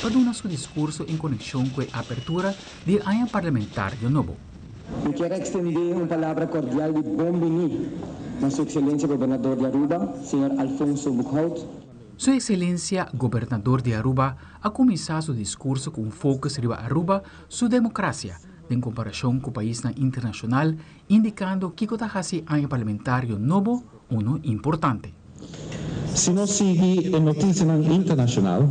paduna su discurso en conexión con la apertura del año parlamentario nuevo. Y quiero extender una palabra cordial de bienvenida a Su Excelencia Gobernador de Aruba, señor Alfonso Buchholz. Su Excelencia Gobernador de Aruba ha comenzado su discurso con un foco sobre Aruba, su democracia, en comparación con el país internacional, indicando que el año parlamentario nuevo uno importante. Se nós seguir a notícia internacional,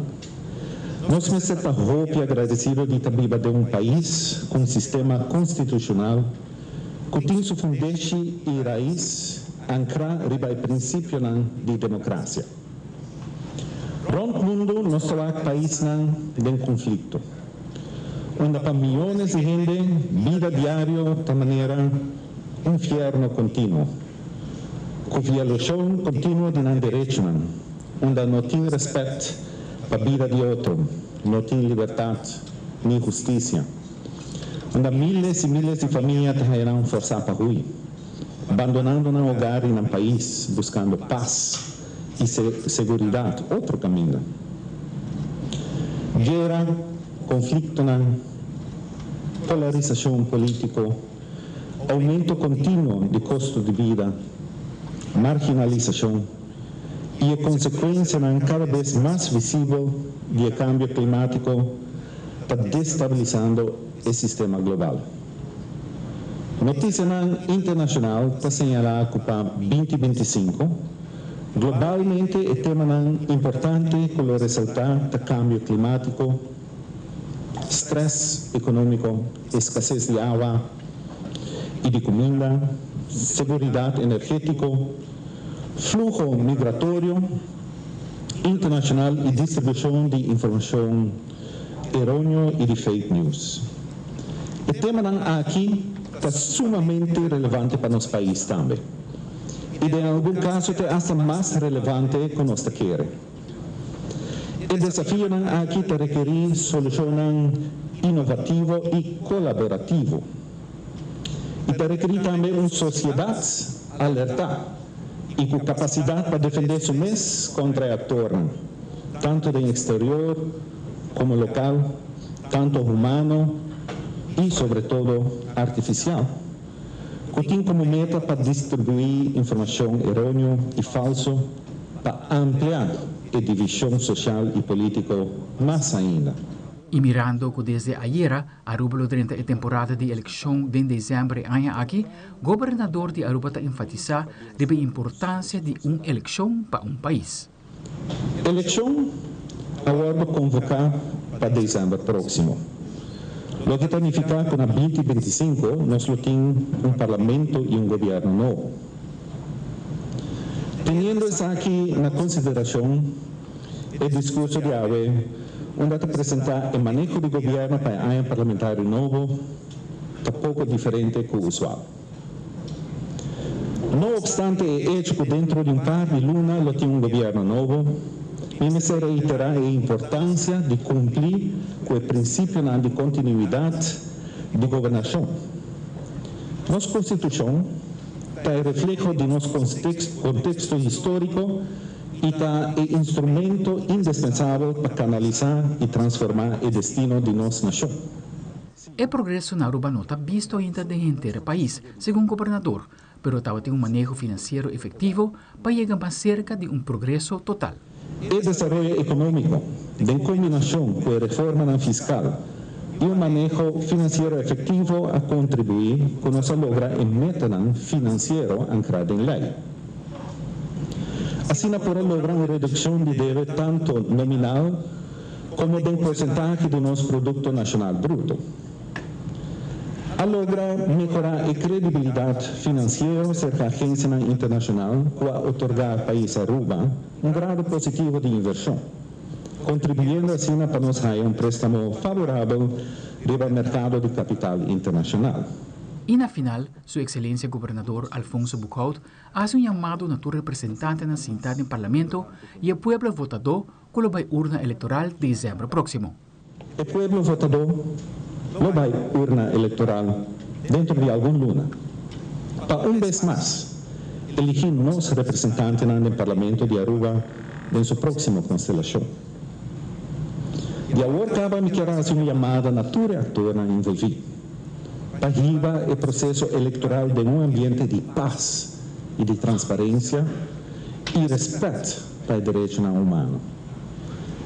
nós me senta roupa e agradecido de também de país com sistema constitucional que tem sua fundeixe e raiz ancrar riba o princípio de democracia. Rond mundo, nós somos país em conflito, onde para milhões de gente, vida diária de maneira inferno contínuo. Com violação contínua de direito, onde não tem respeito para a vida de outro, não tem liberdade nem justiça, onde milhares e milhares de famílias terão forçar para a rua, abandonando o hogar e no país, buscando paz e segurança, outro caminho. Guerra, conflito, polarização política, aumento contínuo de custo de vida, marginalização e a consequência cada vez mais visível do cambio climático está destabilizando o sistema global. Notícia internacional está señalada que para 2025, globalmente é tema importante com o resultado do cambio climático, estresse econômico, escassez de água e de comida, seguridade energética, fluxo migratório internacional e distribuição de informação errônea e de fake news. O tema aqui está sumamente relevante para nosso país também. E em algum caso é até mais relevante que nós queremos. O desafio aqui está requerir solução inovativa e colaborativa. E está requerir também uma sociedade alerta e com capacidade para defender seu mês contra ator, tanto do exterior como local, tanto humano e, sobretudo, artificial, que tem como meta para distribuir informação errônea e falsa para ampliar a divisão social e política mais ainda. Y mirando que desde ayer, Aruba durante la temporada de elección de diciembre año aquí, gobernador de Aruba está enfatiza de la importancia de una elección para un país. Elección ahora convocada para diciembre próximo. Lo que significa que en 2025 nos tenemos un parlamento y un gobierno nuevo. Teniendo eso aquí en consideración, el discurso de hoy, onde apresentar o manejo do governo para o ano parlamentar novo, está pouco diferente do usual. Não obstante o hecho que dentro de par de luna lo tem governo novo, me se reiterar a importância de cumprir com o princípio de continuidade de governação. Nossa Constituição está reflexo de nosso contexto histórico e está o instrumento indispensável para canalizar e transformar o destino de nossa nação. O progresso na Aruba não está visto ainda dentro do país, segundo o governador, pero estava tem manejo financeiro efetivo para chegar mais cerca de progresso total. O desenvolvimento econômico, em combinação com a reforma fiscal e manejo financeiro efetivo, a contribuir com nossa logra em meta financeiro ancrada em lei. Assim, por lograr uma redução de dívida tanto nominal como de porcentagem do nosso produto nacional bruto. A lograr melhorar a credibilidade financeira cerca da agência internacional para otorgar ao país Aruba grado positivo de inversão, contribuindo assim para nos dar préstamo favorável do mercado de capital internacional. Y na final, Su Excelencia Gobernador Alfonso Buchholz hace un llamado a tu representante en la sentado en Parlamento y al pueblo votador con la urna electoral de diciembre próximo. El pueblo votador lo va a urna electoral dentro de alguna luna. Para una vez más, elegir nuestros representantes en el Parlamento de Aruba en su próxima constelación. E agora acaba me querer fazer uma chamada na tua atora envolvida. Para arriba o processo eleitoral de um ambiente de paz e de transparência e respeito para o direito humano.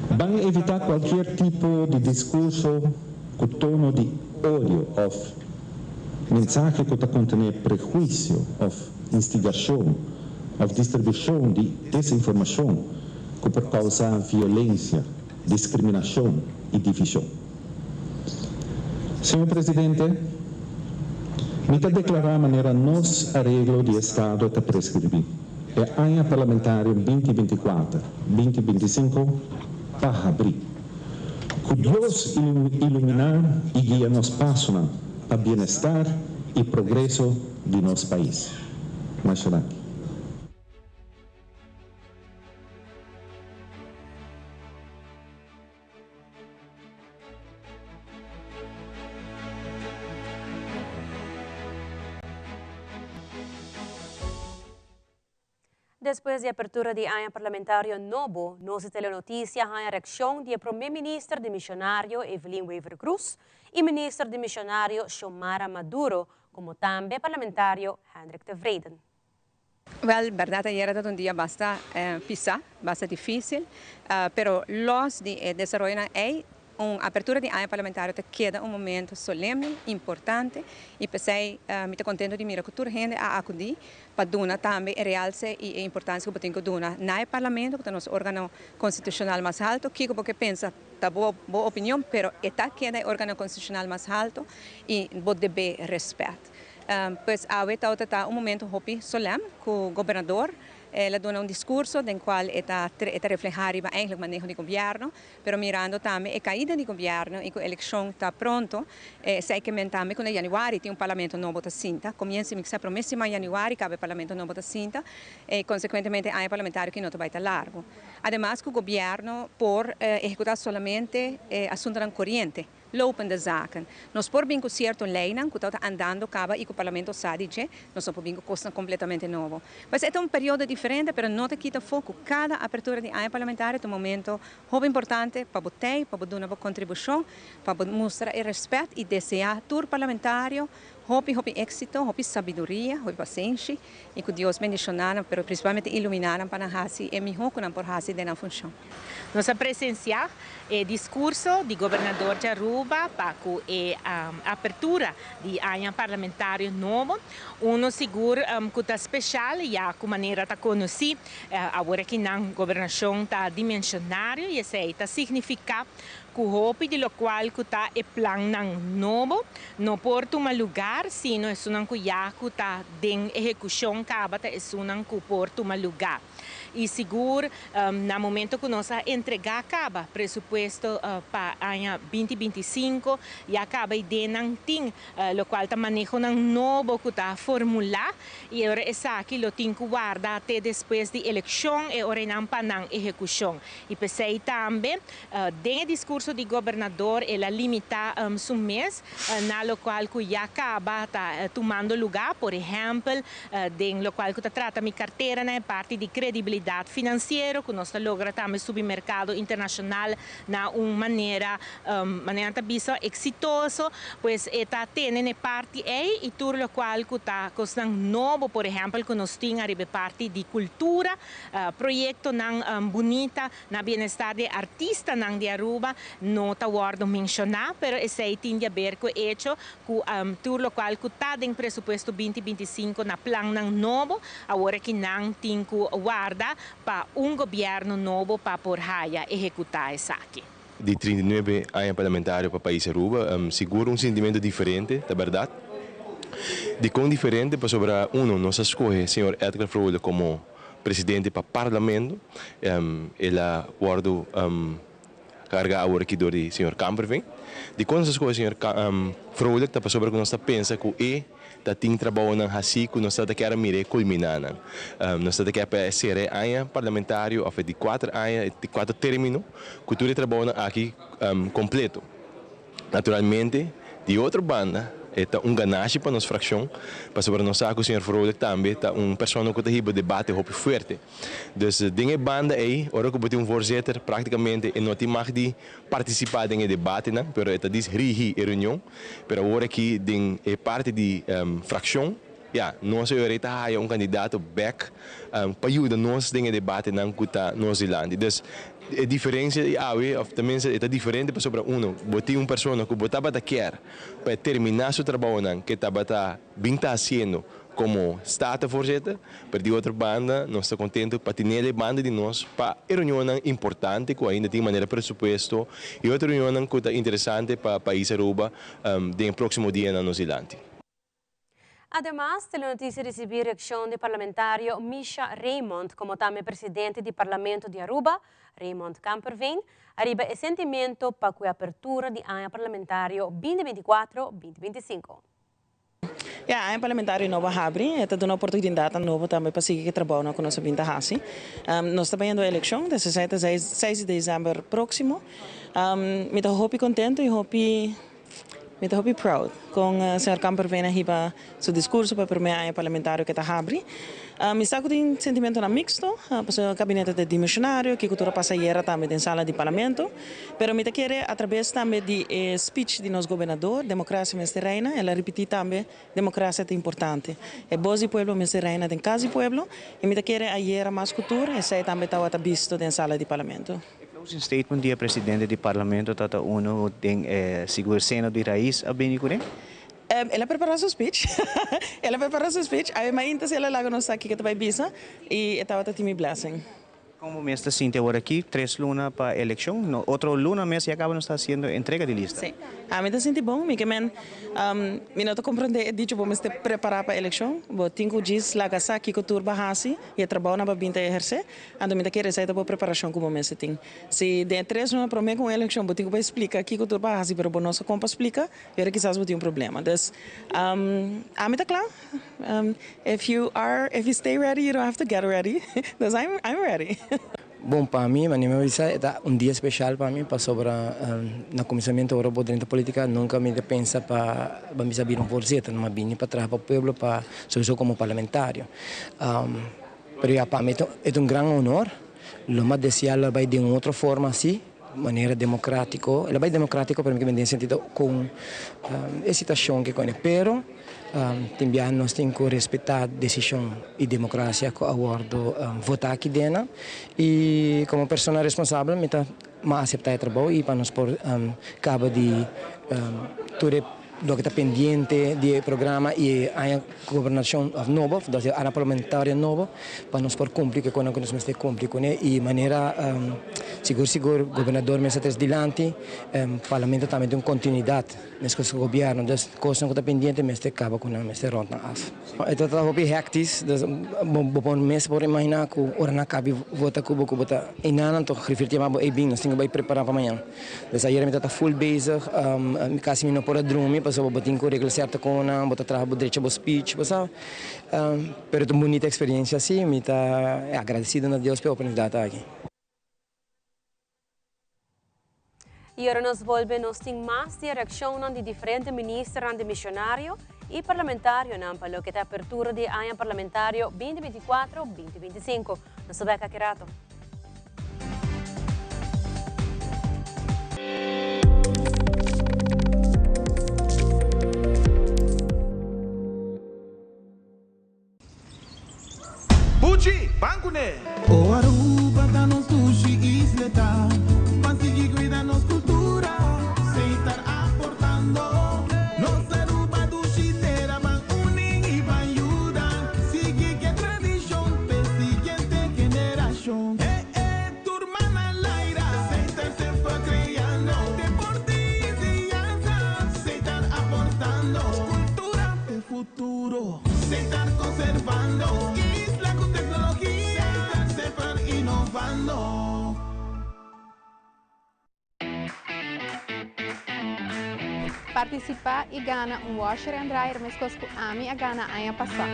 Vão evitar qualquer tipo de discurso com tono de ódio ou mensagem que contém prejuízo ou instigação ou distribuição de desinformação que pode causar violência, discriminação e divisão. Senhor Presidente, me declarar a maneira nosso arreglo de Estado está prescrever. É ano parlamentar 2024-2025 para abrir. Que Deus iluminar e guia nos passos para o bem-estar e progresso de nosso país. Machará. Depois da abertura do ano parlamentar novo, nossa telenotícia a reação do primeiro-ministro de missionário Evelyn Weaver Cruz e ministro de missionário Xiomara Maduro, como também parlamentário Hendrik de Vreden. Well, verdade, era un día bastante difícil, pero los de desarrollo hay una apertura de año parlamentario te queda un momento solemne, importante, y pensei, me estoy contento de mirar que toda gente a acudir para dar también realce y importancia que tengo que dar en el parlamento, que es nuestro órgano constitucional más alto, que porque pensa, está boa opinión, pero esta queda el órgano constitucional más alto y debe respeto. Pues ahorita está un momento solemne con el gobernador. Ela dá discurso no qual está reflejar o manejo do governo, pero mirando também a caída do governo e que a eleição está pronto, sei que também com janeiro tem parlamento novo da cinta, começa a promessa em janeiro cabe parlamento novo da cinta, e consequentemente há parlamentário que não vai estar largo. Además que o governo por executar somente assuntos corrente. Lopen de zaken. Nós por bingo certo leina, que está andando acaba e que o parlamento sabe que nós por bingo custa completamente novo. Mas é um período diferente, mas não te quita foco. Cada abertura de ano parlamentar é um momento muito importante para você, para dar uma contribuição, para mostrar o respeito e desejar todo parlamentário hopi éxito, hopi sabedoria, hopi paciência e que Deus bendicionar, pero principalmente iluminar para hasi e melhor que por hasi de na função. Nossa presenciar o discurso do governador de Aruba para a abertura do ano parlamentar novo, seguro que está especial e a maneira está conhecido agora que na governação está dimensionário e isso está significa que o hopi de lo qual que está o plano novo não por tomar lugar, sino é um que já está em execução acaba é um que por tomar lugar. E seguro, no momento que nós entregar acaba presupuesto para o ano 2025 e acaba de não tem o qual está manejando novo que está formular e agora essa aqui lo tem que guardar até depois da eleição e agora não para não execução. E pensei também dentro do discurso do governador ela limita um mês na lo qual que já acaba está tomando lugar, por exemplo, dentro lo qual que está tratando minha carteira na parte de credibilidade financeira que nós logra também subir mercado internacional na uma maneira vista exitosa, pois está tendo parte aí e tudo o qual que está custando novo, por exemplo, que nós temos a parte de cultura, projeto não bonita na bem-estar de artista não de Aruba, não está guardo mencionar, pero esse aí tem a ver com o hecho que tudo o qual que está em presupuesto 2025 na plano novo, agora que não tem que guardar para governo novo para por raia executar isso aqui. De 39 anos parlamentares para o país Aruba, seguro sentimento diferente, da verdade. De quão diferente para sobre nós escolhe o senhor Edgar Frollo como presidente para o parlamento, ele guardo carga agora aqui do senhor Kamperveen. De quando nós escolhe o senhor Frollo, está para sobre que nós pensa que tá tem trabalho na hasi que nós está quer mire culminar nós está quer para ser ano parlamentário ou de 4 anos de 4 término que tudo trabalho aqui completo naturalmente de outra banda Está ganagem para nossa fração, para sobre nós saco o senhor Vrolijk também, está pessoa que está aí debate hopi forte. Dus dingen banda aí, ora que botem voorzitter, praticamente não tem mais de participar em debate, né? Pero está diz rigi a reunião, pero agora que ding é parte de fração. Ja, nós ahorita há candidato back para ajudar nós em debate na Nova Zelândia. Dus a diferença of tenminste é diferente para sobre botar pessoa que botava quer para terminar seu trabalho que estava bem fazendo como Statenvoorzitter, para de outra banda, nós estamos contentes para ter a banda de nós para a reunião importante que ainda tem maneira presupuesto e outra reunião que é interessante para o país Aruba no próximo dia na Nova Zelândia. Además, Telenotícia recebeu a reação do parlamentário Misha Raymond, como também presidente do Parlamento de Aruba, Raymond Camperveen, arriba o sentimento para a abertura do ano parlamentário 2024-2025. Ja, ano parlamentário novo abre, é uma oportunidade nova também para seguir trabalhando com nossa vinda assim. Nós estamos indo à eleição, 6 de dezembro próximo. Me estou muito contente e muito proud com o Sr. Camperveen hiba seu discurso para o primeiro ano parlamentário que está abre. Me está com um sentimento mixto, para o gabinete de dimissionário, que cultura passageira também na sala de parlamento, pero me quer através também de speech de nosso governador, democracia mestre reina, ela repetir também democracia é importante. É voz do povo mestre reina tem casa do povo, e me quer ayer mais cultura, e sei também está visto na sala de parlamento. Closing statement dia presidente do parlamento tata uno tem seguro cena de raiz a bem com ela preparou seu speech. Ela preparou seu speech. Aí mais então ela lá nos aqui que está vai bisa e estava a time blessing. Como me está sintiendo ahora aquí, 3 lunas para elección, no, otro luna mes y acaba de estar haciendo entrega de lista. Sí, a mí me siento bom, me não estou compreendendo, dicho, vou me preparar para a eleição, vou tenho dias lá gastar aqui com turba hasi e trabalho na babinta exercer, ando me querer sair para preparação como me tem. Se de 3 lunas para mim com a eleição, vou tenho que explicar aqui com turba hasi, pero bom nossa compa explica, era quizás vou ter problema. Dus, a mí está claro. If you stay ready, you don't have to get ready. Dus I'm ready. Bom, para mim, mas minha visão é dia especial para mim, para sobre na comissamento Europa dentro da política, nunca me pensa para me saber voorzitter, mas bem para trás para o povo, para sou como parlamentário. Pero para mim é grande honor, lo mais desejável vai de outra forma assim, maneira democrática, ela vai democrática para mim que me tem sentido com a situação que conhe, pero também nós temos que respeitar a decisão e democracia que aguardo votar aqui dentro e como pessoa responsável me aceitar o trabalho e para nós por cabo de tudo lo que está pendiente do programa e a governação nova, a parlamentária nova, para nós por cumprir que quando nós temos cumprir com ele e maneira seguro governador me está dilante, parlamento também tem continuidade nesse governo, das coisas que está pendente me está acaba com me está ronda af. Então está hobby hectis, das bom mês por imaginar que ora na cabe vota cubo que bota inana to refletir mais bem, nós temos que preparar para amanhã. Das aí me está full bezig, quase me não por dormir so botin ko regla certa kona bota trabalho direito ao speech você pero é uma bonita experiência assim me tá agradecido a Deus pela oportunidade aqui. E agora nós volvemos tem mais de reação de diferentes ministros de missionário e parlamentário para o que é a abertura de ano parlamentário 2024-2025. Nós sabemos que rato. Buchi, bancune! O Aruba da nos sushi isleta, consegui cuidar nos cultura, sem estar aportando. Nos Aruba do Chitera van unen e van ayudar, sigue que tradição, pe siguiente generação. Turma na laira, sem estar se foi criando, deporte e enseñanza, sem estar aportando, cultura de futuro, sem estar conservando. Participar e ganhar washer and dryer, mas com a minha gana a passar.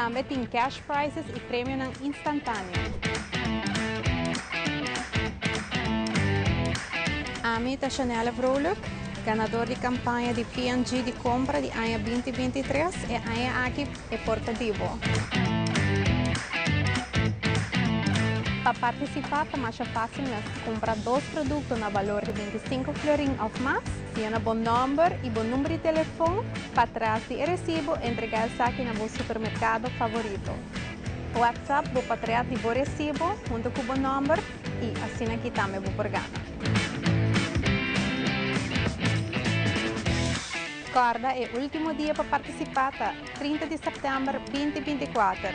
Também tem cash prizes e prêmio instantâneo. Ami está Chanel Vrolijk, ganador de campanha de P&G de compra de ano 2023 e ano aqui é Porto Vivo. Para participar, é mais fácil comprar 2 produtos no valor de 25 florins ou mais, se é um bom número e bom número de telefone, para trás de recibo, entregar o saque no seu supermercado favorito. O WhatsApp vou para trás de bom recibo, junto com o bom número, e assim aqui também vou por gana. Recorda, é o último dia para participar, 30 de setembro de 2024.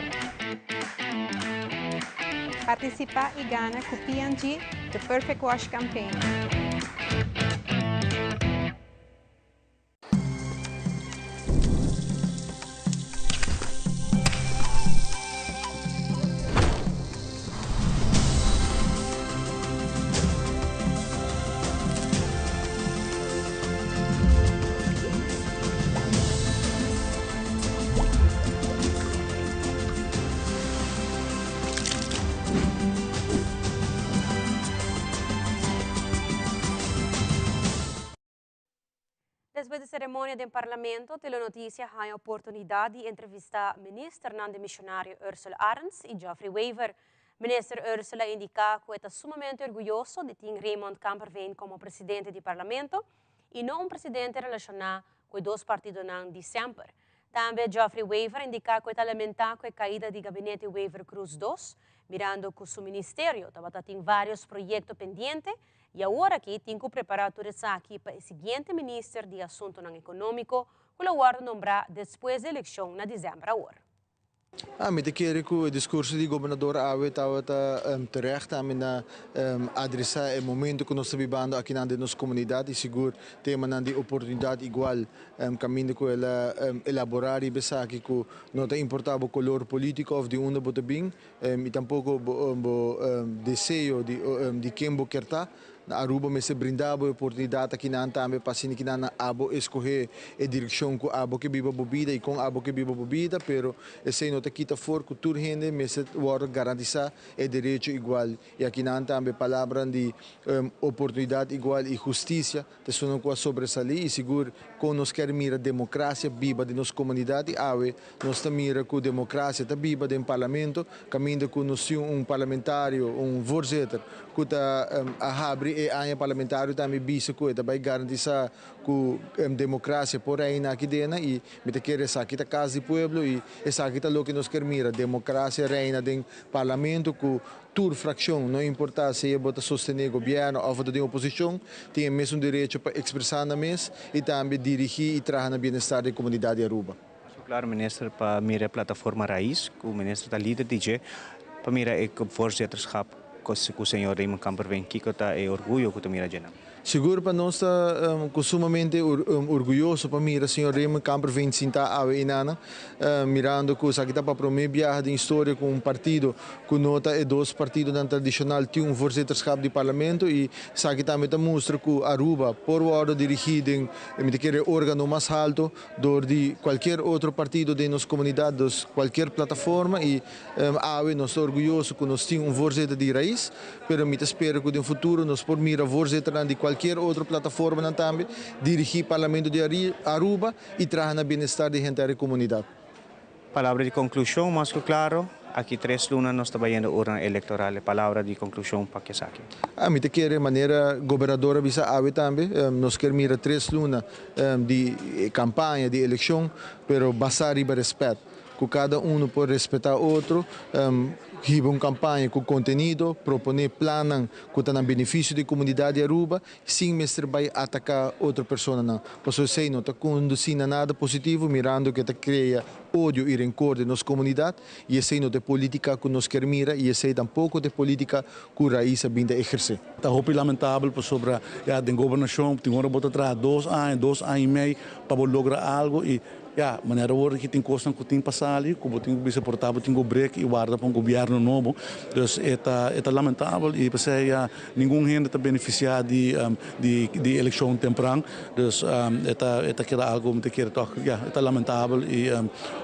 Participar e ganhar com o P&G The Perfect Wash Campaign. Depois da cerimônia do Parlamento, Telenotícia tem a oportunidade de entrevistar o ministro do Missionário Ursula Arns e Geoffrey Weaver. O ministro Ursula indica que está sumamente orgulhoso de ter Raymond Kamperveen como presidente do Parlamento e não presidente relacionado com os 2 partidos em dezembro. Também Geoffrey Weaver indica que está lamentando a caída do gabinete Weaver Cruz II, mirando que o seu ministério tem vários projetos pendentes. E agora aqui tem que preparar tudo isso aqui para o seguinte ministro de Assuntos Econômicos, que o guarda nombrar depois da eleição na dezembro agora. Me querer que o discurso do governador Awe estava terecht a adressar o momento que nós estamos vivendo aqui na nossa comunidade e seguro tema de oportunidade igual caminho que ela elaborar e pensar que não tem importava o color político ou de onde você vem e tampouco o desejo de quem você quer estar. Aruba me se brindava a oportunidade aqui na também para que na abo escolher a direção com abo que viva bebida e com abo que viva bebida, pero esse não te quita fora que tudo gente me se vai garantizar o direito igual e aqui na também palavra de oportunidade igual e justiça te sono com a sobresalir e seguro que nós quer mira democracia viva de nossa comunidade ave nós também mira que democracia tá viva dentro do parlamento caminho que nós parlamentário voorzitter que tá a abrir e a parlamentário também bisa que vai garantizar que democracia por aí na aqui dentro e me te quer essa aqui tá casa do povo e essa aqui tá lo que nós quer mira democracia reina dentro parlamento que toda fração não importa se é para sostener o governo ou de oposição tem o mesmo direito para expressar na mesa e também dirigir e trabalhar no bem-estar da comunidade Aruba. Claro, ministro, para mira a plataforma Raiz, que o ministro está líder DJ, para mira o voorzitterschap com o senhor Raymond Kamperveen, que está orgulho que mira a Seguro para nós sumamente orgulhoso para mim, o senhor Raymond Kamperveen sinta a inana, mirando que aqui está para promover viagem de história com partido que nota é 2 partidos tradicional tem voorzitterschap de parlamento e aqui também mostra que Aruba por hora dirigido em órgão mais alto do de qualquer outro partido de nossa comunidade, de qualquer plataforma e nós estamos orgulhosos que nós temos voorzitter de raiz, pero me espero que no futuro nós por mira voorzitter de qualquer outra plataforma também dirigir o Parlamento de Aruba e trazer no bem-estar da gente da comunidade. Palavra de conclusão, mais que claro, aqui 3 lunas nós estamos indo urna eleitoral. Palavra de conclusão para que saque. A mim te quer maneira governadora visa ave também, nós queremos 3 lunas de campanha de eleição, pero basar e respeito, que cada pode respeitar outro. Riba campanha com conteúdo, propor planos que estão no benefício da comunidade Aruba, sem mestre vai atacar outra pessoa não. Por isso sei não está conduzindo nada positivo, mirando que está cria ódio e rancor de nossa comunidade, e esse não é política que nós queremos mirar, e esse tampouco é política que a raiz vinda exercer. Está muito lamentável por sobre a governação, tem hora botar atrás 2 anos e meio para lograr algo e ja, maneira hoje que tem costa que tem passado, como tem que se portar, tem que break e guarda para um governo novo, dus é lamentável e pensei ja, nenhum gente está beneficiado de eleição temprana, dus é que algo que quer tocar, ja, é lamentável e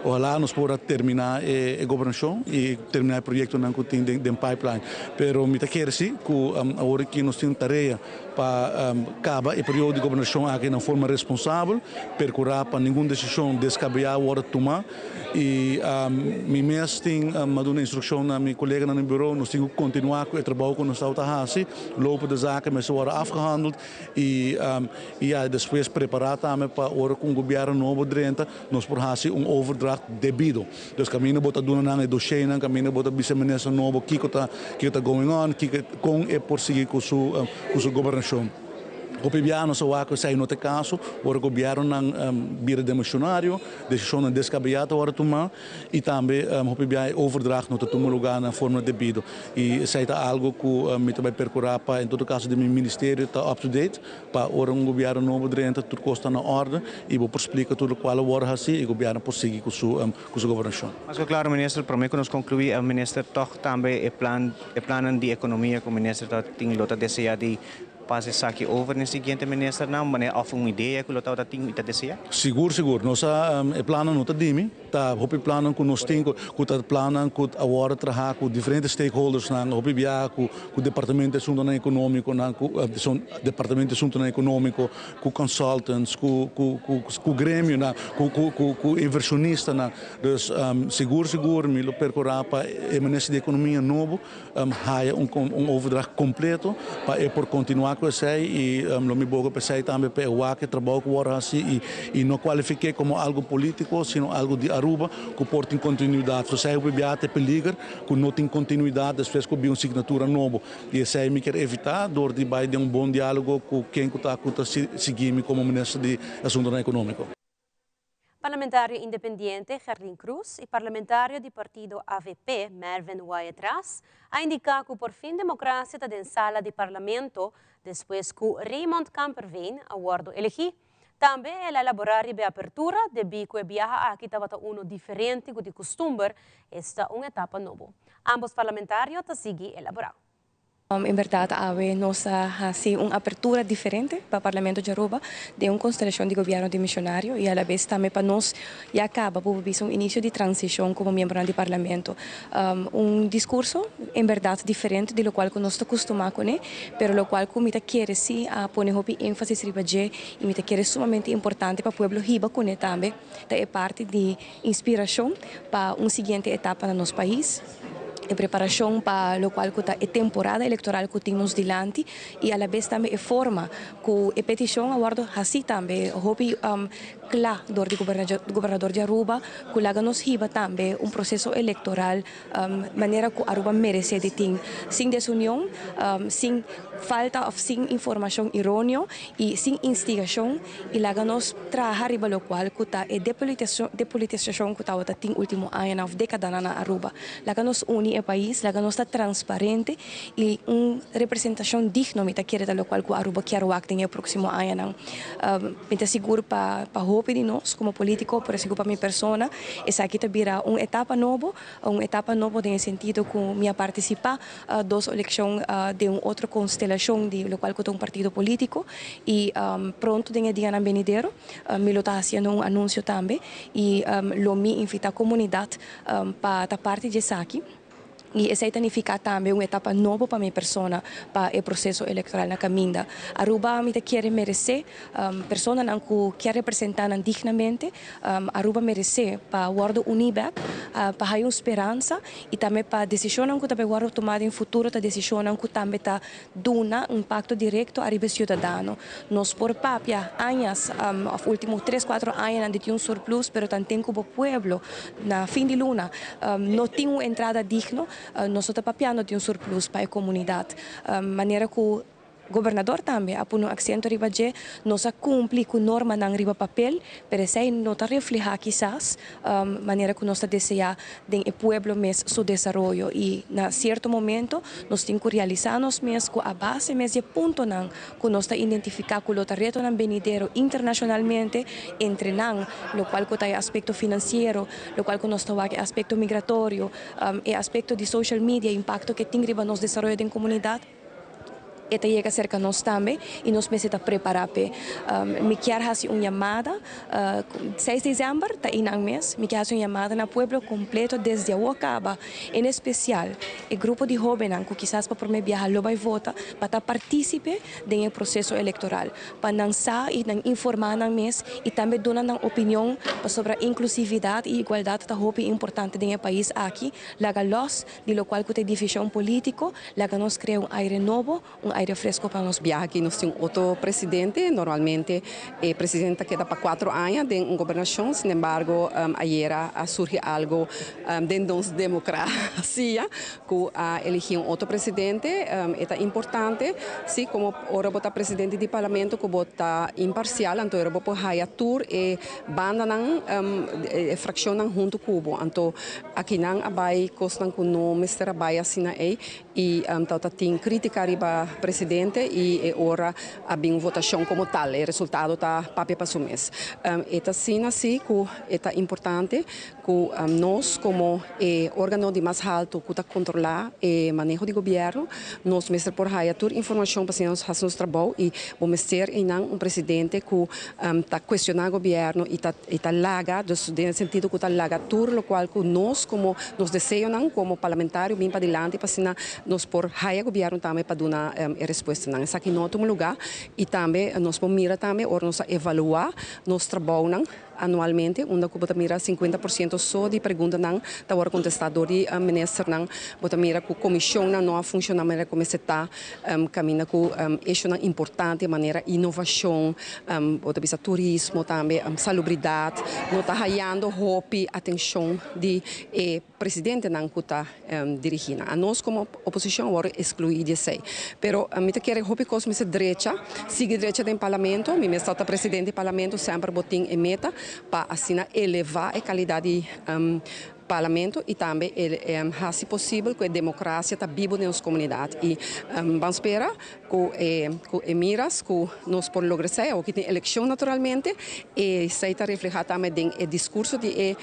ojalá nós possa terminar a governação e terminar o projeto que tem de pipeline, pero me quer sim que agora que nós temos tarefa para acabar o período de governação aqui de forma responsável, percurar para nenhuma decisão descabellada hora tomar e me mesmo tem uma instrução na minha colega no bureau, nós temos que continuar com o trabalho que nós estamos fazendo, lopen de zaken met z'n worden afgehandeld e depois preparar também para hora com o governo novo Drenthe, nós por fazer overdracht debido. Dus caminho bota doen na e dossier, caminho bota vice-minister novo, que está going on, que com é por seguir com sua governação. O governo só vai sair no caso, o governo não vira demissionário, decisão descabellada hora tomar e também o governo overdracht no toma lugar na forma devido. E isso é algo que me vai percorrer para, em todo caso, do meu ministério está up to date para o governo novo Drenthe tudo está na ordem e vou explicar tudo qual é o hora assim e o governo por seguir com sua governação. Mas claro, ministro, para mim que nós concluir, o ministro toch também é plano de economia que o ministro tem lota desejar de passa isso aqui over no seguinte ministro não, mas é uma ideia que o lotado tem que desejar. Seguro, nós é plano não tá dimi, tá hope plano que nós tem que tá plano que agora trabalhar com diferentes stakeholders na hope via com o departamento de assunto econômico, na com departamento de assunto econômico, com consultants, com grêmio, na com inversionista na, dus seguro me lo percorrer para o ministro de economia novo, há overdracht completo para por continuar com isso e lo me bogo pensei também para o que trabalho com o assim e não qualifiquei como algo político, sino algo de Aruba que porta em continuidade. Se sai o biate peligra, que não tem continuidade, depois que uma assinatura nova. E isso aí me quer evitar, door de vai de bom diálogo com quem está seguir como ministro de Assuntos Econômicos. Parlamentário independente Gerlin Cruz e parlamentário do partido AVP, Mervin Wyatt-Ras, a indicar que por fim democracia está em sala de parlamento depois que Raymond Kamperveen aguardo elegi. Também ela elaborar a abertura de bico e viaja aqui estava diferente de costume, esta uma etapa nova. Ambos parlamentários estão seguindo elaborar. En verdad, nos hace una apertura diferente para el Parlamento de Aruba de una constelación de gobierno de missionario y a la vez también para nos ya acaba por un inicio de transición como miembro del Parlamento. Un discurso en verdad diferente de lo cual nos está acostumbrado con él, pero lo cual como quiere sí poner énfasis en el y me quiere sumamente importante para el pueblo hiba con él también, es parte de inspiración para una siguiente etapa en nuestro país. En preparação para o qual é a temporada eleitoral que temos delante e a la vez também a forma que a petição aguardo assim também houve claro do governador de Aruba que lá nos riba também processo eleitoral maneira que Aruba merece de ter sem desunião sem falta ou sem informação errônea e sem instigação e lá nos trabalhar riba o qual que tá a depolitização que tá tem último ano na década na Aruba lá nos une o país, lá nos está transparente e uma representação digna me quer da qual que Aruba quer o acto no próximo ano me tá seguro para hope de nós como político, por seguro para minha persona essa aqui tá vira uma etapa nova no sentido que me participar dos eleições de outra constelação de lo qual que um partido político e pronto tem dia na venidero me lo tá fazendo um anúncio também e lo me invita a comunidade para estar parte de aqui. E essa significa também uma etapa nova para minha persona, para o processo eleitoral na caminda. Aruba me quer merecer, persona que quer representar dignamente, Aruba merece para guardar unibak, para ter uma esperança e também para a decisão que também guarda tomada em futuro, a decisão que também está dando um impacto direto a riba cidadano. Nós por papia anos, os últimos 3-4 anos de um surplus, pero também como pueblo na fim de luna não tem uma entrada digna. Nós estamos papiando de um surplus para a comunidade. Maneira que governador também apuno acento riba je nossa cumpre com norma nang riba papel, pero sei nota refleja quizás maneira que nós deseja de o pueblo mes su desarrollo e na certo momento nós tem que realizar nos mes com a base mes de ponto nang que nós identificar com o reto nang venidero internacionalmente entre nang lo qual que tá aspecto financeiro, lo qual que nós tá aspecto migratório e aspecto de social media, impacto que tem riba nos desarrollo da comunidade. Esta llega cerca nós também e nós precisamos preparar para me quer fazer uma chamada 6 de dezembro está inang mês me quer fazer uma chamada na pueblo completo desde a Wakaba em especial o grupo de jovens que quizás para me viajar lo vai votar para participar do processo eleitoral para lançar e informar nang mês e também dar uma opinião sobre a inclusividade e igualdade da roupa importante do país aqui laga los de lo qual que tem divisão político laga nós cria aire novo aire fresco para nos viajar. Aqui nós temos outro presidente, normalmente o presidente queda para 4 anos de uma governação, sin embargo, ayer surge algo dentro da democracia, que elegir outro presidente, é importante, sim, como ora bota presidente do parlamento, que bota imparcial, então ora bota haya tour e banda nang fração nang junto cubo, então aqui nang abai costan que não mister abai assina e tauta tem crítica riba presidente e ora abbiamo votação como tal, o resultado está papel para o mês. Eta sim assim que é importante que nós como órgão de mais alto que controlar o manejo de governo, nós mestre por haya toda informação para nós fazer nosso trabalho e vamos ter um presidente que está questionando o governo e está laga, no sentido que está laga tudo o qual que nós como nos desejamos como parlamentário bem para adiante para nós por haya governo também para dar resposta não essa aqui no outro lugar e também nós vamos mirar também ou nós evaluar nosso trabalho anualmente onde que mira 50% só de perguntas não tá agora contestador de ministro não bota mira que comissão não funciona maneira como se está caminha com eixo não importante maneira inovação bota bisa turismo também salubridade não tá hallando hope atenção de presidente não que está dirigindo a nós como oposição agora excluir de sei pero me te quer hope cos me se direita sigue direita do parlamento me está presidente do parlamento sempre botin e meta para assim elevar a qualidade parlamento e também se possível que a democracia está viva nas comunidades e vamos esperar que miras que nós por lograr ou que tem eleição naturalmente e se está reflejado também no discurso de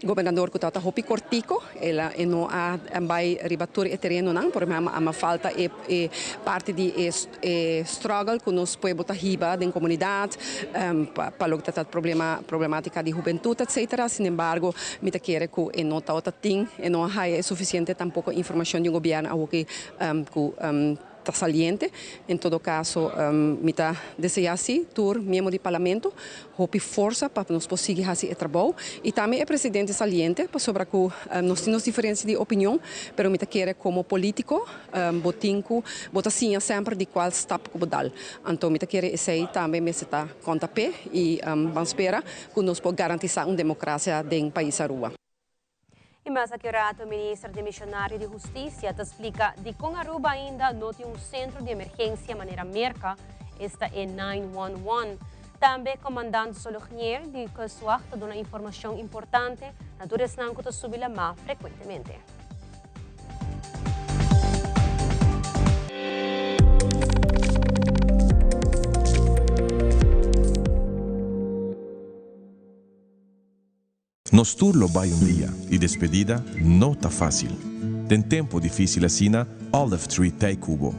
governador que está hopi cortico, ela não vai ribatur e terreno não, porque há falta parte de struggle que nós pueblo tá riba da comunidade, para o que tá problemática de juventude, etc. Sin embargo, me quer que não tá outra ting, não há suficiente tampouco informação de governo ao que está saliente. Em todo caso, me deseja assim, tur membro do parlamento, hope força para nós conseguir fazer o trabalho e também é presidente saliente para sobre que nós temos diferença de opinião, mas me quer como político, bota sim sempre de qual step que dar. Então me quer sei também me está conta pé e vamos esperar que nós possamos garantir uma democracia em país Aruba. E mais aqui o ministro de Missionário de Justiça te explica de como Aruba ainda não tem centro de emergência maneira merca, esta é 911. Também comandante Solognier de Casuach te dá uma informação importante na direção que te subir mais frequentemente. Nos turlo vai dia e despedida não tá fácil. Tem tempo difícil assim, Olive Tree tem cubo.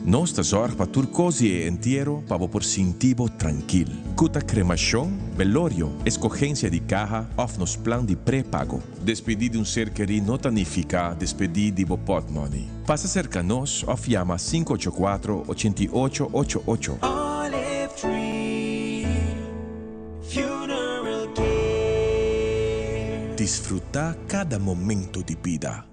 Nós tá zorg para tur cosi e inteiro para por sentivo tranquilo. Cuta cremação, velório, escogência de caja, of nos plan de pré-pago. Despedir de ser querido não significa despedir de pot money. Passa cerca nós, of llama 584-8888. Olive Tree Funeral Care. Desfrutar cada momento de vida.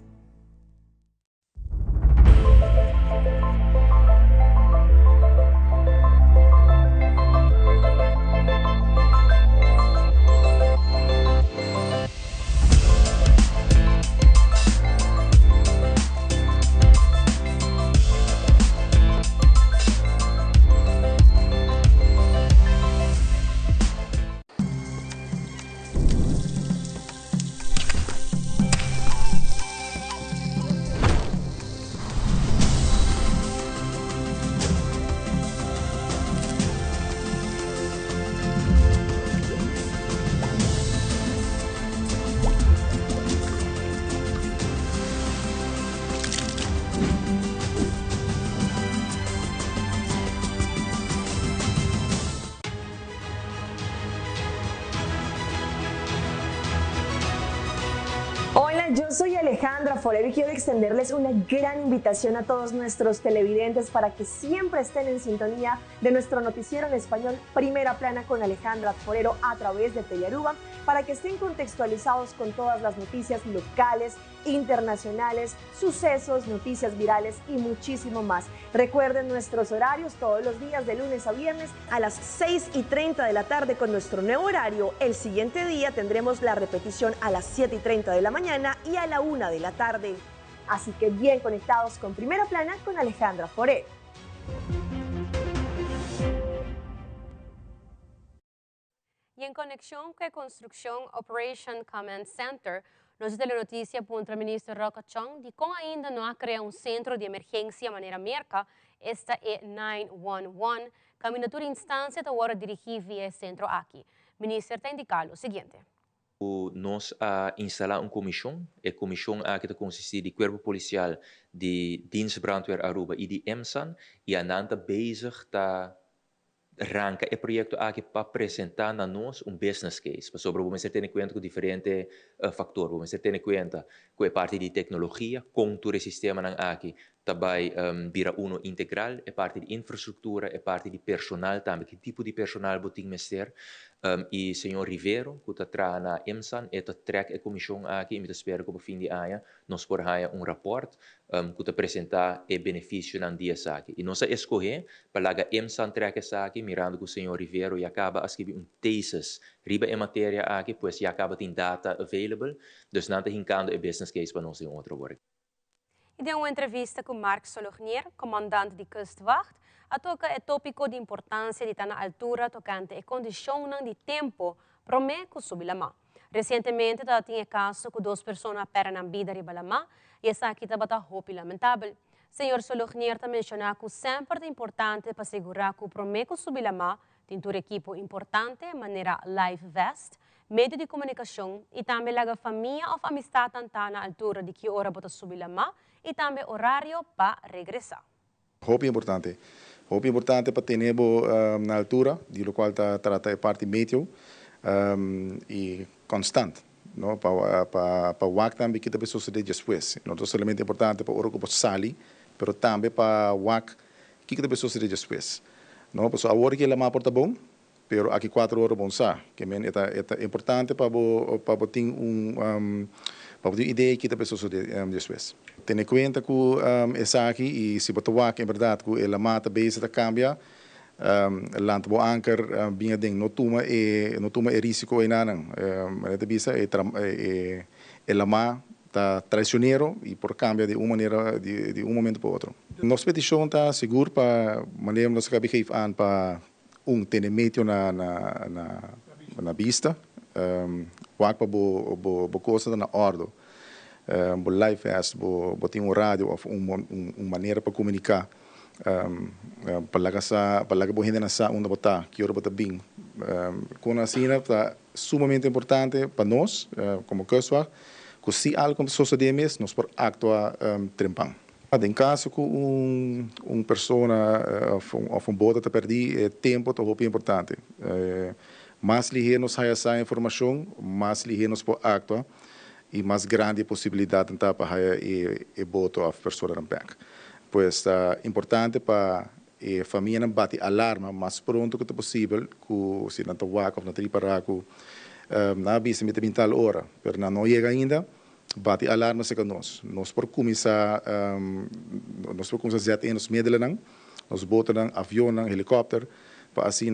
Hola, yo soy Alejandra Forero y quiero extenderles una gran invitación a todos nuestros televidentes para que siempre estén en sintonía de nuestro noticiero en español Primera Plana con Alejandra Forero a través de Telearuba, para que estén contextualizados con todas las noticias locales, internacionales, sucesos, noticias virales y muchísimo más. Recuerden nuestros horarios todos los días de lunes a viernes a las 6:30 de la tarde con nuestro nuevo horario. El siguiente día tendremos la repetición a las 7:30 de la mañana y a la 1 de la tarde. Así que bien conectados con Primera Plana con Alejandra Forero. Y en conexión con Construction Operation Command Center, nós telenotícia punta o ministro Roca Chong de como ainda não há criado centro de emergência maneira merca, esta é 911, caminatura instância da hora dirigir via centro aqui. O ministro tem indicado o seguinte. Nós instalar uma comissão, a comissão que consiste de corpo policial de Dienst Brandweer Aruba e de EMSAN, e a nanta bezig tá arranca o projeto aqui para apresentar a nós business case, sobre vamos ter em conta com diferentes fatores, vamos ter em conta com a parte de tecnologia, com todo o sistema aqui, também vira integral, a parte de infraestrutura, a parte de personal também, que tipo de personal botem mestre, e o senhor Rivero, que está atrás na EMSAN, está track a comissão aqui, e me espero que no fim de ano nós podemos rapport que apresentar o benefício na dia aqui. E nós escolher para a EMSAN track aqui, mirando que o senhor Rivero e acaba a escrever thesis riba em matéria aqui, pois já acaba tem data available, dus não tem hincando a business case para nós em outro work. E deu uma entrevista com Mark Solognier, comandante de Kustwacht, a toca o tópico de importância de estar na altura tocante a condição de tempo para o subir a mão. Recentemente, tinha caso que 2 pessoas perderam a vida riba a mão e essa aqui estava roupa lamentável. Senhor Solognier também mencionou que sempre é importante para assegurar que o prometo subir a mão tem um equipo importante, maneira life vest, meio de comunicação e também a família ou amistade na altura de que hora para subir a mão e também horário para regressar. Roupa importante. Roupa importante para ter na altura, de lo qual trata a parte médio e constante. No, para o WAC também que também sucede depois. Não é somente importante para o que sali, mas também para o WAC que também sucede depois. Não, porque a hora que ele porta bom, mas aqui 4 horas bom sa, que é importante para ter para ter ideia que também sucede depois. Tem em conta que essa aqui e se botar o WAC é verdade que ela mata base da cambia, land bo anker binha ding no tuma e risiko e nanang ela bisa e lama tá traicioneiro e por cambia de uma maneira de um momento para outro. Nossa petição tá seguro para maneira nós cabe geef aan para tenimento na vista wak pa bo coisa na ordem bo live fast bo tem rádio ou maneira para comunicar palaga bohenda na sa onde botar que hora botar bem com a cena tá sumamente importante para nós como Kustwacht que se algo sucede mesmo nós por actuar trempang. Em caso que persona ou bota te perdi tempo é muito importante. Mais ligeiro nos há essa informação, mais ligeiro nos por actuar e mais grande possibilidade então para e boto a pessoa na bank. Pues importante para a família não bate alarma mais pronto que possível, que se não está WAC ou não está para que na visa me tem tal hora, mas não chega ainda, bate alarma se nós por começar a zetten nos middelen não, nós botamos avião, helicóptero, para assim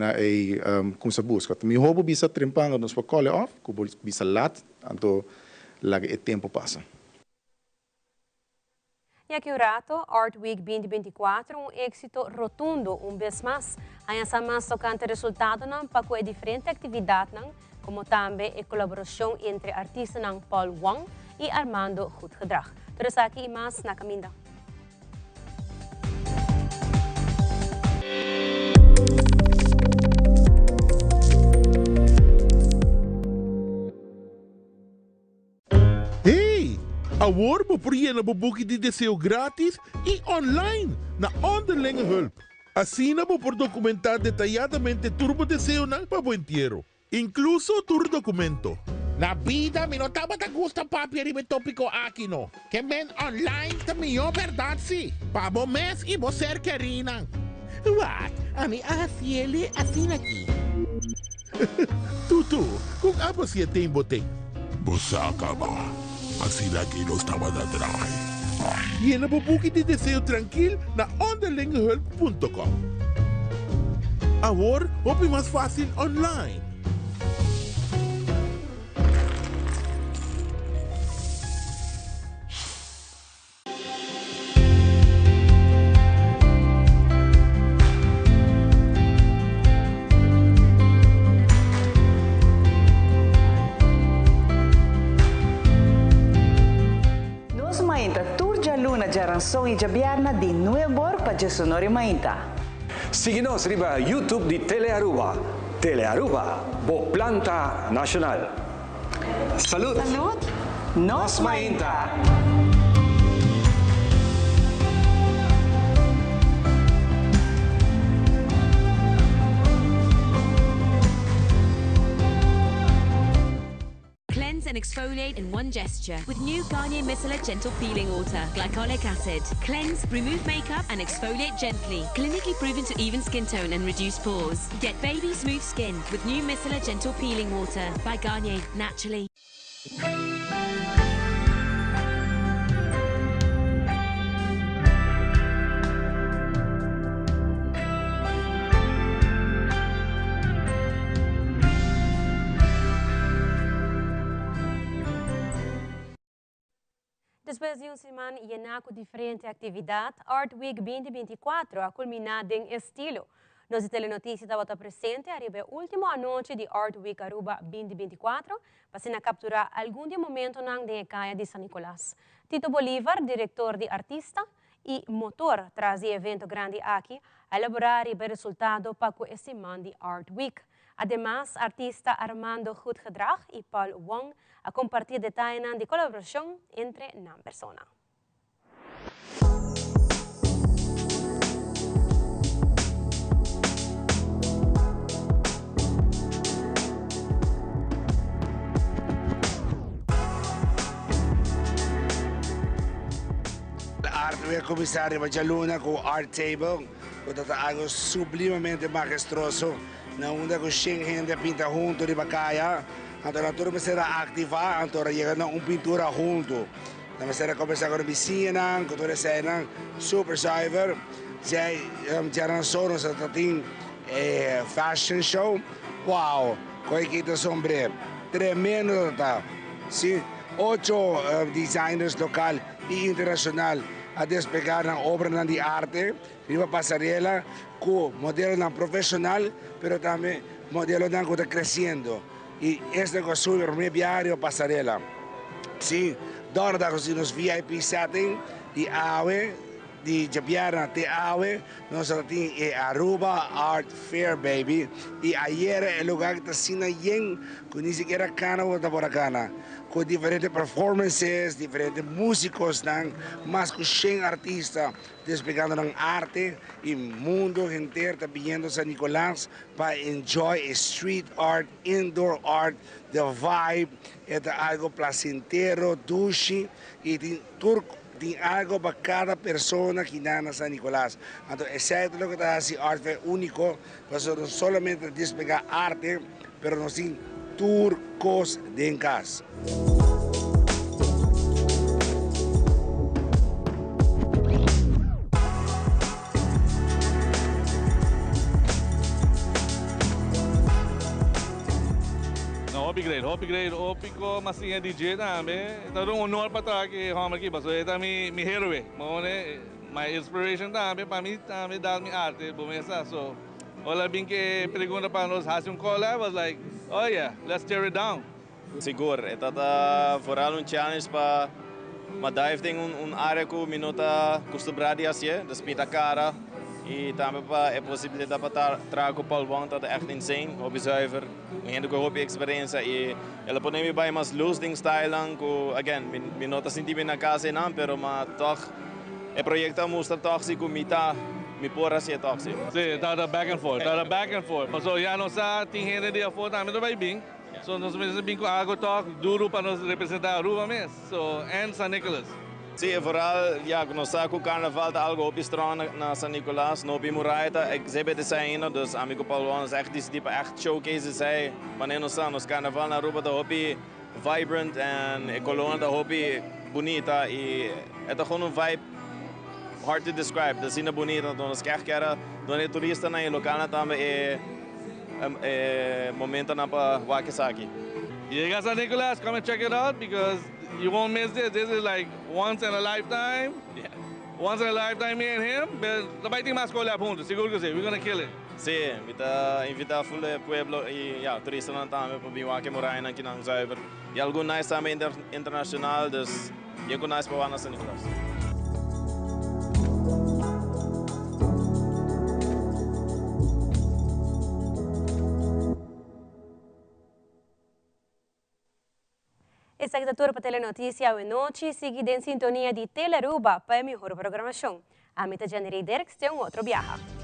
começar a buscar. Me roubo bisa trempando nos por call off, que bisa lat, então lá o tempo passa. E aqui o rato, Art Week 2024, êxito rotundo vez mais. A essa mais tocante resultado para a diferente atividade, como também a colaboração entre artistas Paul Wang e Armando Goedgedrag. Tudo isso aqui e mais na caminda. Agora você pode boek de deseo grátis e online na onderlinge hulp. Assim você pode documentar detalladamente turbo deseo para o entierro, incluso tu documento. Na vida, mi no tama ta gusta papier ibe topiko aqui no. Que men online ta miyo verdade si. Pabo mes e você querina. What? Ami asiele assim aqui. Tutu, kung apa siya tem boteng? Busaka ba? Assim aqui não estava da drag. E na bubuki de deseo tranquil na onderlingehulp.com. Agora, hope mais fácil online. Jaranson e Jabiarna de Nuevor para Sonori Mainta. Siga-nos riba YouTube de Telearuba. Telearuba, bo planta nacional. Salud! Salud! Nos Mainta! And exfoliate in one gesture with new Garnier Micellar Gentle Peeling Water, glycolic acid. Cleanse, remove makeup and exfoliate gently. Clinically proven to even skin tone and reduce pores. Get baby smooth skin with new Micellar Gentle Peeling Water by Garnier, naturally. Después de una semana llena con diferente actividad, Art Week 2024 ha culminado en estilo. Nossa telenotícia estava presente arriba a última noite de Art Week Aruba 2024 para capturar algum momento na caia de San Nicolás. Tito Bolívar, diretor de artista e motor traz o evento grande aqui, a elaborar o resultado para esse semana de Art Week. Además, artista Armando Goedgedrag e Paul Wong a compartir detalles de colaboração entre las personas. Art Comissário Bajaluna com Art Table, que é algo sublimamente majestuoso, na onda que gente pinta junto de bacaya. Então, a turma será ativa, então, chegando uma pintura junto. Então, será começar com a piscina, com toda a cena, super cyber. Já lançou nossa fashion show. Uau! Com a equipe sombre. Tremendo, tá? Sim, 8 designers local e internacional a despegar na obra de arte, riba passarela, com modelo profissional, mas também modelo que está crescendo. E este é o super diário passarela. Sim, dona nos VIP setting de AWE, de Jabiarna de AWE, nós temos Aruba Art Fair, baby. E ayer é o lugar que está sendo bem, que nem sequer cana ou está por a cana. Com diferentes performances, diferentes músicos, mas com 100 artistas despegando na arte e o mundo inteiro está vindo San Nicolás para enjoy street art, indoor art, the vibe, é algo placentero, dulce e tem algo para cada pessoa que está na San Nicolás. Então, esse é o que está assim, arte é único, para não somente despegar arte, mas não sim turcos de casa. Upgrade, opiko masih DJ namin. Tarong honor pa ta ki Homer ki baso eta mi hero my inspiration namin pami dal mi arte bumesa so wala bing ke pergunta pa nos hace collab was like oh yeah let's tear it down. Siguro eta vooral challenge pa dive ding área ku minuta custobradi asje, das pinta cara. E também é possibilidade para trazer o Paul Wong dat echt insane, hobby zuiver, gente com hobby experiência e ela pode me vai mais loose ding style que again, me nota sentir bem na casa não, pero mas toch o projeto mostra toch se comita me por assim toch se. Sim, tá back and forth, Mas já não sabe tem gente de afora também do vai bem. So nós mesmo bem com água toque duro para nos representar Aruba mesmo. So and San Nicolas. Sim, vooral, ja, nós sabemos que o carnaval está algo opgestraan na San Nicolás. No bij Muraita, ik zei bij de zijne, dus amigo Paulo, is echt die type echt showcases zij. Wanneer ons carnaval na Aruba, dat is vibrant en ecolona, dat is bonita. Het is gewoon een vibe, hard to describe. Dat is bonita, dan is kijkeren, dan de toeristen naar je lokaal também momenten naar Wakisaki. Llega San Nicolas, come and check it out because you won't miss this. This is like once in a lifetime. Yeah. Once in a lifetime, me and him. But também tem mais coisa juntos, seguro que sim. We're gonna kill it. Sim, kita invita full pueblo e ja, toeristen dan também para vir aqui morar aqui na Zuiver. E algo nice também internacional, dus je kon nice para na San Nicolas. Esta agricultura para Telenotícia hoje noite, seguida em sintonia de Telearuba para a melhor programação. A meta generei Derek tem outro viaje.